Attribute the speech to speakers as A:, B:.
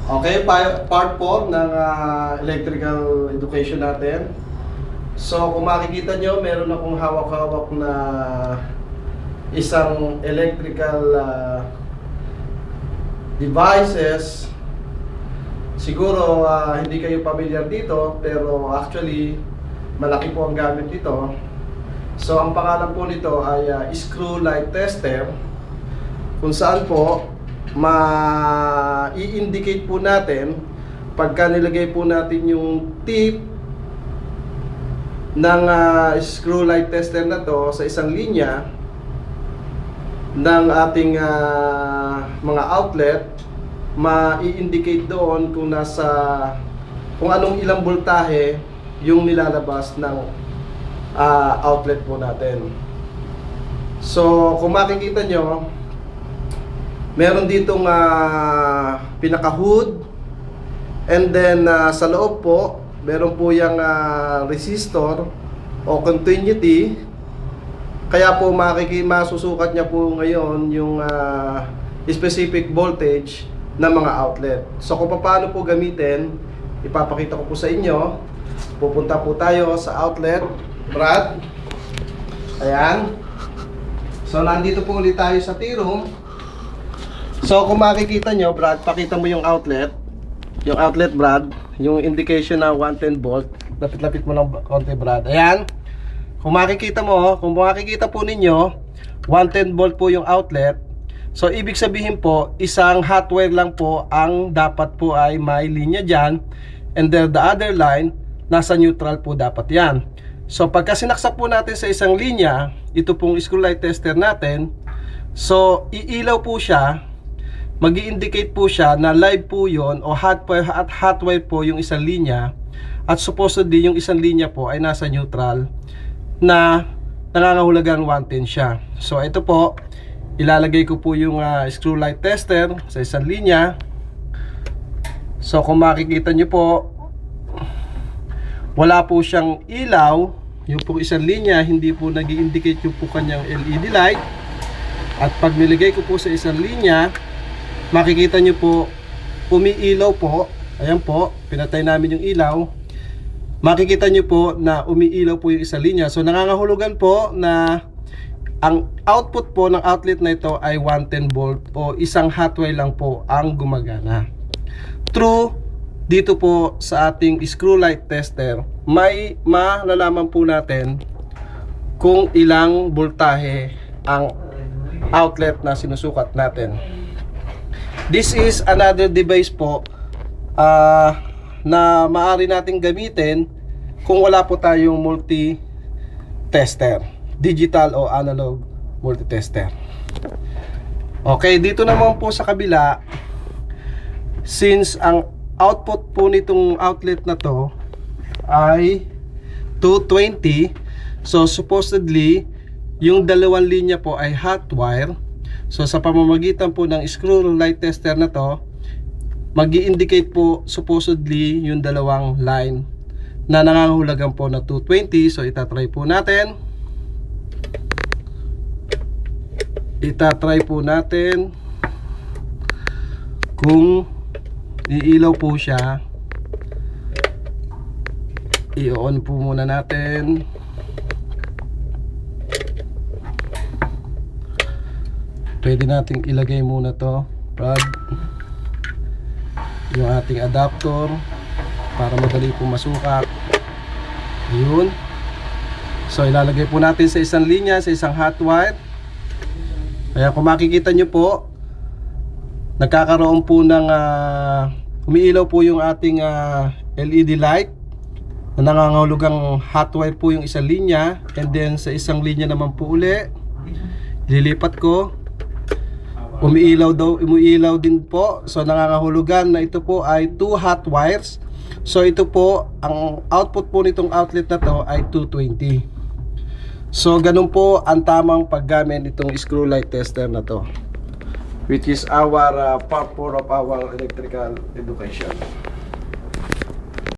A: Okay, part po ng electrical education natin. So kung makikita nyo, meron akong hawak-hawak na isang electrical devices. Siguro hindi kayo familiar dito, pero actually malaki po ang gamit nito. So ang pangalan po nito ay screw light tester, kung saan po ma-i-indicate po natin pagka nilagay po natin yung tip ng screw light tester na to sa isang linya ng ating mga outlet, ma-i-indicate doon kung anong ilang voltahe yung nilalabas ng outlet po natin. So kung makikita nyo, meron ditong pinaka-hood, and then sa loob po meron po yung resistor o continuity, kaya po masusukat niya po ngayon yung specific voltage ng mga outlet. So kung paano po gamitin, ipapakita ko po sa inyo. Pupunta po tayo sa outlet, Brad. Ayan. So nandito po ulit tayo sa T-room. So kung makikita nyo, Brad, pakita mo yung outlet. Yung outlet, Brad, yung indication na 110 volt. Lapit-lapit mo lang konti, Brad. Ayan. Kung makikita po ninyo, 110 volt po yung outlet. So ibig sabihin po, isang hot wire lang po ang dapat po ay may linya dyan. And then the other line, nasa neutral po dapat yan. So pagka sinaksak po natin sa isang linya, ito pong screw light tester natin, so iilaw po siya, mag-i-indicate po siya na live po yon o hot wire po yung isang linya, at supposedly yung isang linya po ay nasa neutral na nangangahulugan 110 siya. So ito po, ilalagay ko po yung screw light tester sa isang linya. So kung makikita nyo po, wala po siyang ilaw, yung po isang linya, hindi po nag-i-indicate yung po kanyang LED light. At pag nilagay ko po sa isang linya, makikita nyo po, umiilaw po. Ayan po, pinatay namin yung ilaw. Makikita nyo po na umiilaw po yung isang linya. So nangangahulugan po na ang output po ng outlet na ito ay 110 volt o isang hot wire lang po ang gumagana. True, dito po sa ating screw light tester, may malalaman po natin kung ilang voltahe ang outlet na sinusukat natin. This is another device po na maaari nating gamitin kung wala po tayong multi-tester, digital o analog multi-tester. Okay, dito naman po sa kabila, since ang output po nitong outlet na to ay 220, so supposedly yung dalawang linya po ay hot wire. So sa pamamagitan po ng screw light tester na to, mag-i-indicate po supposedly yung dalawang line na nangangahulugan po na 220. So itatry po natin. Kung iilaw po siya. I-on po muna natin. Pwede nating ilagay muna to, Brad, yung ating adapter para madali po masukat. Ayun. So ilalagay po natin sa isang linya, sa isang hot wire. Kaya kung makikita nyo po, nagkakaroon po ng umiilaw po yung ating LED light na nangangahulugang hot wire po yung isang linya, and then sa isang linya naman po uli, lilipat ko, umiilaw din po. So nangangahulugan na ito po ay 2 hot wires. So ito po, ang output po nitong outlet na to ay 220. So ganun po ang tamang paggamit nitong screw light tester na to, which is our part 4 of our electrical education.